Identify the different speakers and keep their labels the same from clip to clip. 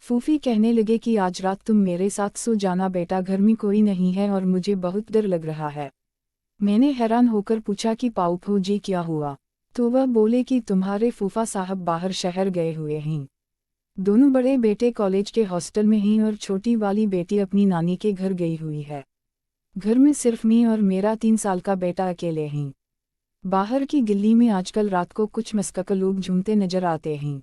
Speaker 1: फूफी कहने लगे कि आज रात तुम मेरे साथ सो जाना बेटा, घर में कोई नहीं है और मुझे बहुत डर लग रहा है। मैंने हैरान होकर पूछा कि पाऊफू जी क्या हुआ? तो वह बोले कि तुम्हारे फूफा साहब बाहर शहर गए हुए हैं। दोनों बड़े बेटे कॉलेज के हॉस्टल में हैं और छोटी वाली बेटी अपनी नानी के घर गई हुई है। घर में सिर्फ मैं और मेरा 3 साल का बेटा अकेले हैं। बाहर की गली में आजकल रात को कुछ मस्कक लोग झूमते नजर आते हैं,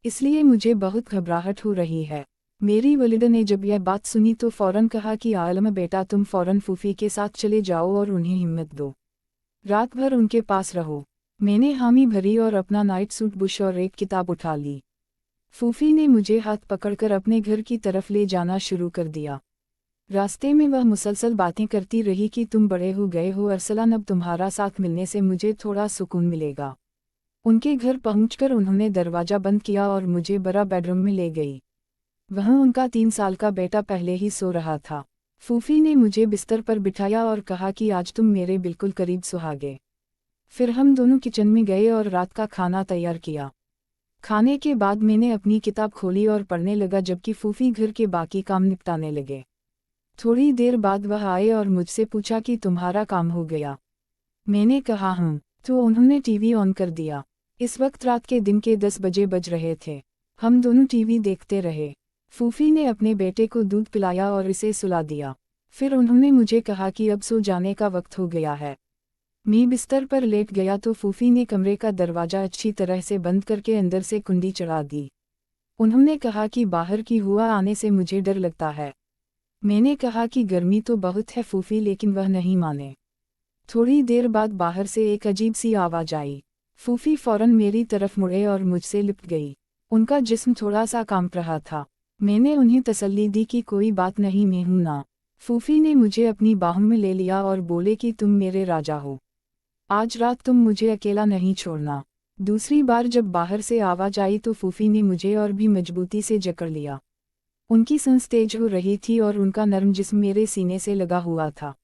Speaker 1: इसलिए मुझे बहुत घबराहट हो रही है। मेरी वलिदा ने जब यह बात सुनी तो फौरन कहा कि आलम बेटा, तुम फौरन फूफी के साथ चले जाओ और उन्हें हिम्मत दो, रात भर उनके पास रहो। मैंने हामी भरी और अपना नाइट सूट बुश और एक किताब उठा ली। फूफी ने मुझे हाथ पकड़कर अपने घर की तरफ ले जाना शुरू कर दिया। रास्ते में वह मुसलसल बातें करती रही कि तुम बड़े हो गए हो अरसलान, अब तुम्हारा साथ मिलने से मुझे थोड़ा सुकून मिलेगा। उनके घर पहुंचकर उन्होंने दरवाज़ा बंद किया और मुझे बड़ा बेडरूम में ले गई। वहाँ उनका 3 साल का बेटा पहले ही सो रहा था। फूफी ने मुझे बिस्तर पर बिठाया और कहा कि आज तुम मेरे बिल्कुल करीब सुहागे। फिर हम दोनों किचन में गए और रात का खाना तैयार किया। खाने के बाद मैंने अपनी किताब खोली और पढ़ने लगा, जबकि फूफी घर के बाकी काम निपटाने लगे। थोड़ी देर बाद वह आए और मुझसे पूछा कि तुम्हारा काम हो गया? मैंने कहा हूँ। तो उन्होंने टीवी ऑन कर दिया। इस वक्त रात के दिन के 10 बजे बज रहे थे। हम दोनों टीवी देखते रहे। फूफी ने अपने बेटे को दूध पिलाया और इसे सुला दिया। फिर उन्होंने मुझे कहा कि अब सो जाने का वक्त हो गया है। मैं बिस्तर पर लेट गया तो फूफी ने कमरे का दरवाज़ा अच्छी तरह से बंद करके अंदर से कुंडी चढ़ा दी। उन्होंने कहा कि बाहर की हवा आने से मुझे डर लगता है। मैंने कहा कि गर्मी तो बहुत है फूफी, लेकिन वह नहीं माने। थोड़ी देर बाद बाहर से एक अजीब सी आवाज़ आई। फूफी फौरन मेरी तरफ मुड़े और मुझसे लिपट गई। उनका जिस्म थोड़ा सा कांप रहा था। मैंने उन्हें तसल्ली दी कि कोई बात नहीं, मैं हूं ना। फूफी ने मुझे अपनी बाहों में ले लिया और बोले कि तुम मेरे राजा हो, आज रात तुम मुझे अकेला नहीं छोड़ना। दूसरी बार जब बाहर से आवाज़ आई तो फूफी ने मुझे और भी मजबूती से जकड़ लिया। उनकी सांस तेज हो रही थी और उनका नरम जिस्म मेरे सीने से लगा हुआ था।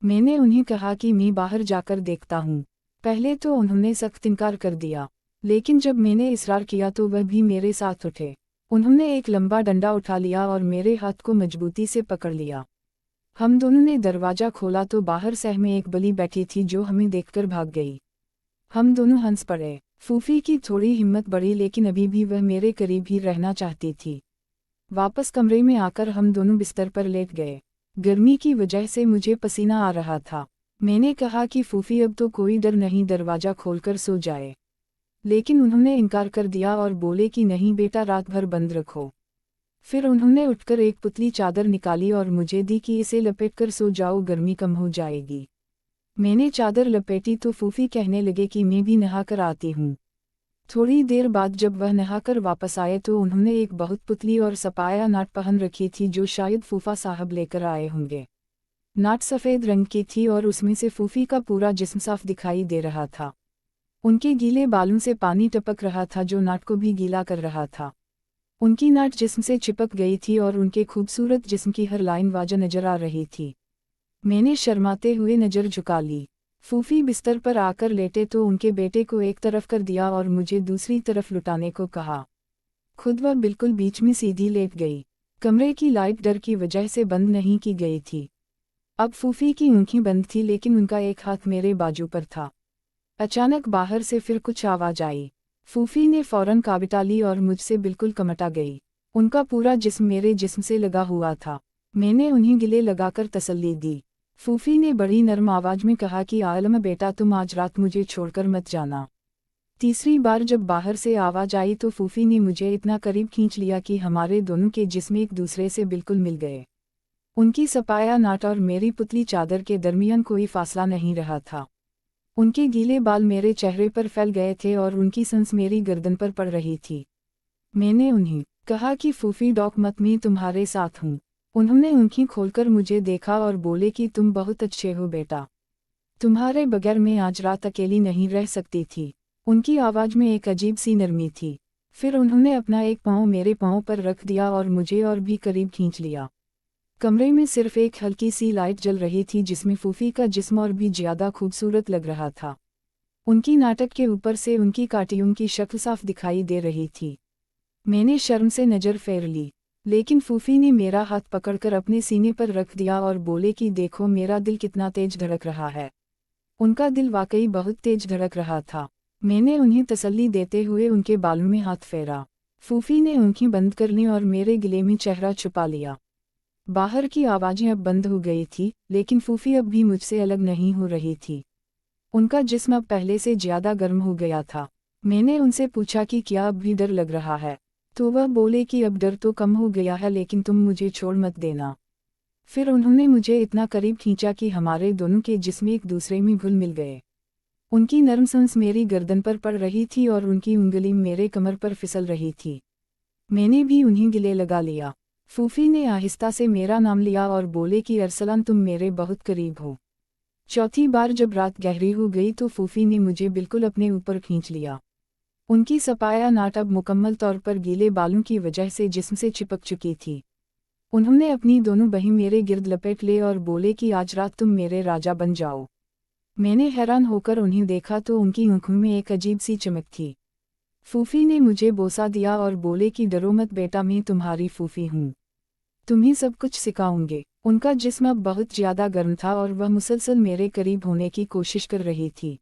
Speaker 1: मैंने उन्हें कहा कि मैं बाहर जाकर देखता हूँ। पहले तो उन्होंने सख्त इनकार कर दिया, लेकिन जब मैंने इसरार किया तो वह भी मेरे साथ उठे। उन्होंने एक लंबा डंडा उठा लिया और मेरे हाथ को मजबूती से पकड़ लिया। हम दोनों ने दरवाज़ा खोला तो बाहर सह में एक बली बैठी थी जो हमें देखकर भाग गई। हम दोनों हंस पड़े। फूफी की थोड़ी हिम्मत बढ़ी, लेकिन अभी भी वह मेरे करीब ही रहना चाहती थी। वापस कमरे में आकर हम दोनों बिस्तर पर लेट गए। गर्मी की वजह से मुझे पसीना आ रहा था। मैंने कहा कि फूफी अब तो कोई डर नहीं, दरवाज़ा खोलकर सो जाए। लेकिन उन्होंने इनकार कर दिया और बोले कि नहीं बेटा, रात भर बंद रखो। फिर उन्होंने उठकर एक पुतली चादर निकाली और मुझे दी कि इसे लपेटकर सो जाओ, गर्मी कम हो जाएगी। मैंने चादर लपेटी तो फूफी कहने लगे कि मैं भी नहाकर आती हूँ। थोड़ी देर बाद जब वह नहाकर वापस आए तो उन्होंने एक बहुत पुतली और सपाया नाट पहन रखी थी जो शायद फूफा साहब लेकर आए होंगे। नाट सफ़ेद रंग की थी और उसमें से फूफी का पूरा जिस्म साफ दिखाई दे रहा था। उनके गीले बालों से पानी टपक रहा था जो नाट को भी गीला कर रहा था। उनकी नाट जिस्म से चिपक गई थी और उनके खूबसूरत जिस्म की हर लाइन वाज़ह नजर आ रही थी। मैंने शर्माते हुए नज़र झुका ली। फूफी बिस्तर पर आकर लेटे तो उनके बेटे को एक तरफ कर दिया और मुझे दूसरी तरफ लुटाने को कहा। खुद वह बिल्कुल बीच में सीधी लेट गई। कमरे की लाइट डर की वजह से बंद नहीं की गई थी। अब फूफी की आंखें बंद थी, लेकिन उनका एक हाथ मेरे बाजू पर था। अचानक बाहर से फिर कुछ आवाज़ आई। फूफी ने फौरन काबिटा ली और मुझसे बिल्कुल कमटा गई। उनका पूरा जिस्म मेरे जिस्म से लगा हुआ था। मैंने उन्हें गले लगाकर तसल्ली दी। फूफी ने बड़ी नरम आवाज़ में कहा कि आलम बेटा, तुम आज रात मुझे छोड़कर मत जाना। तीसरी बार जब बाहर से आवाज़ आई तो फूफी ने मुझे इतना करीब खींच लिया कि हमारे दोनों के जिस्म एक दूसरे से बिल्कुल मिल गए। उनकी सपाया नाट और मेरी पुतली चादर के दरमियान कोई फासला नहीं रहा था। उनके गीले बाल मेरे चेहरे पर फैल गए थे और उनकी सांस मेरी गर्दन पर पड़ रही थी। मैंने उन्हें कहा कि फूफी डॉक मत, मैं तुम्हारे साथ हूँ। उन्होंने आँखें खोलकर मुझे देखा और बोले कि तुम बहुत अच्छे हो बेटा, तुम्हारे बगैर मैं आज रात अकेली नहीं रह सकती थी। उनकी आवाज़ में एक अजीब सी नरमी थी। फिर उन्होंने अपना एक पाँव मेरे पाँव पर रख दिया और मुझे और भी करीब खींच लिया। कमरे में सिर्फ एक हल्की सी लाइट जल रही थी जिसमें फूफी का जिस्म और भी ज़्यादा खूबसूरत लग रहा था। उनकी नाटक के ऊपर से उनकी काटियों की शक्ल साफ दिखाई दे रही थी। मैंने शर्म से नज़र फेर ली, लेकिन फूफी ने मेरा हाथ पकड़कर अपने सीने पर रख दिया और बोले कि देखो मेरा दिल कितना तेज धड़क रहा है। उनका दिल वाकई बहुत तेज धड़क रहा था। मैंने उन्हें तसल्ली देते हुए उनके बालों में हाथ फेरा। फूफी ने आंखें बंद कर लीं और मेरे गले में चेहरा छुपा लिया। बाहर की आवाज़ें अब बंद हो गई थी, लेकिन फूफी अब भी मुझसे अलग नहीं हो रही थी। उनका जिस्म अब पहले से ज़्यादा गर्म हो गया था। मैंने उनसे पूछा कि क्या अब भी डर लग रहा है, तो वह बोले कि अब डर तो कम हो गया है, लेकिन तुम मुझे छोड़ मत देना। फिर उन्होंने मुझे इतना करीब खींचा कि हमारे दोनों के जिस्म एक दूसरे में घुल मिल गए। उनकी नरम सांस मेरी गर्दन पर पड़ रही थी और उनकी उंगली मेरे कमर पर फिसल रही थी। मैंने भी उन्हें गले लगा लिया। फूफी ने आहिस्ता से मेरा नाम लिया और बोले कि अरसलान तुम मेरे बहुत करीब हो। चौथी बार जब रात गहरी हो गई तो फूफी ने मुझे बिल्कुल अपने ऊपर खींच लिया। उनकी सपाया नाट अब मुकम्मल तौर पर गीले बालों की वजह से जिस्म से चिपक चुकी थी। उन्होंने अपनी दोनों बाहें मेरे गिर्द लपेट ले और बोले कि आज रात तुम मेरे राजा बन जाओ। मैंने हैरान होकर उन्हें देखा तो उनकी आंखों में एक अजीब सी चमक थी। फूफी ने मुझे बोसा दिया और बोले कि डरो मत बेटा, मैं तुम्हारी फूफी हूँ, तुम्हें सब कुछ सिखाऊंगे। उनका जिस्म अब बहुत ज़्यादा गर्म था और वह मुसलसल मेरे करीब होने की कोशिश कर रही थी।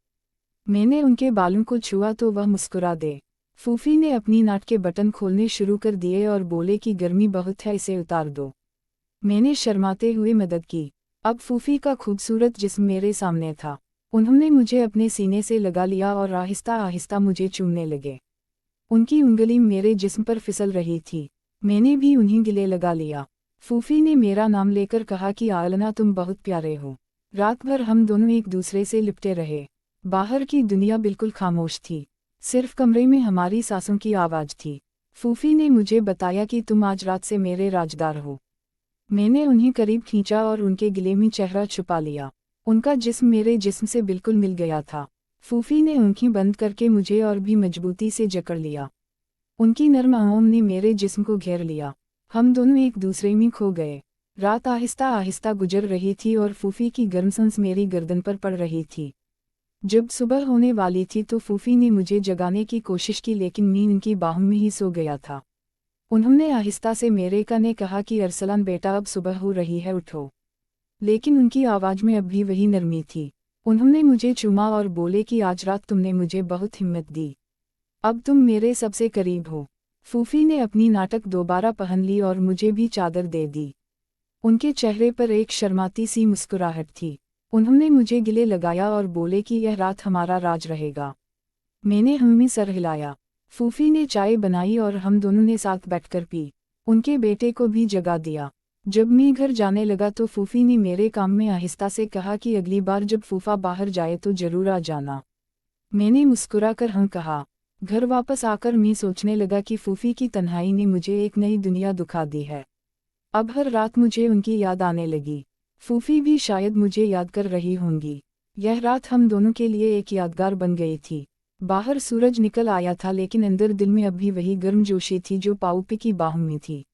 Speaker 1: मैंने उनके बालों को छुआ तो वह मुस्कुरा दे। फूफी ने अपनी नाट के बटन खोलने शुरू कर दिए और बोले कि गर्मी बहुत है, इसे उतार दो। मैंने शर्माते हुए मदद की। अब फूफी का खूबसूरत जिस्म मेरे सामने था। उन्होंने मुझे अपने सीने से लगा लिया और आहिस्ता आहिस्ता मुझे चूमने लगे। उनकी उंगली मेरे जिस्म पर फिसल रही थी। मैंने भी उन्हें गले लगा लिया। फूफी ने मेरा नाम लेकर कहा कि आलना तुम बहुत प्यारे हो। रात भर हम दोनों एक दूसरे से लिपटे रहे। बाहर की दुनिया बिल्कुल खामोश थी, सिर्फ कमरे में हमारी सांसों की आवाज़ थी। फूफी ने मुझे बताया कि तुम आज रात से मेरे राजदार हो। मैंने उन्हें करीब खींचा और उनके गले में चेहरा छुपा लिया। उनका जिस्म मेरे जिस्म से बिल्कुल मिल गया था। फूफी ने आंखें बंद करके मुझे और भी मजबूती से जकड़ लिया। उनकी नर्म आंखों ने मेरे जिस्म को घेर लिया। हम दोनों एक दूसरे में खो गए। रात आहिस्ता आहिस्ता गुजर रही थी और फूफी की गर्म सांस मेरी गर्दन पर पड़ रही थी। जब सुबह होने वाली थी तो फूफी ने मुझे जगाने की कोशिश की, लेकिन मैं उनकी बाहों में ही सो गया था। उन्होंने आहिस्ता से मेरे काने कहा कि अरसलान बेटा, अब सुबह हो रही है, उठो। लेकिन उनकी आवाज़ में अब भी वही नरमी थी। उन्होंने मुझे चूमा और बोले कि आज रात तुमने मुझे बहुत हिम्मत दी, अब तुम मेरे सबसे करीब हो। फूफी ने अपनी नाटक दोबारा पहन ली और मुझे भी चादर दे दी। उनके चेहरे पर एक शर्माती सी मुस्कुराहट थी। उन्होंने मुझे गले लगाया और बोले कि यह रात हमारा राज रहेगा। मैंने हमें सर हिलाया। फूफी ने चाय बनाई और हम दोनों ने साथ बैठकर पी। उनके बेटे को भी जगा दिया। जब मैं घर जाने लगा तो फूफी ने मेरे काम में आहिस्ता से कहा कि अगली बार जब फूफा बाहर जाए तो जरूर आ जाना। मैंने मुस्कुराकर हाँ कहा। घर वापस आकर मैं सोचने लगा कि फूफी की तन्हाई ने मुझे एक नई दुनिया दिखा दी है। अब हर रात मुझे उनकी याद आने लगी। फूफी भी शायद मुझे याद कर रही होंगी। यह रात हम दोनों के लिए एक यादगार बन गई थी। बाहर सूरज निकल आया था, लेकिन अंदर दिल में अभी वही गर्मजोशी थी जो पाऊपी की बाहों में थी।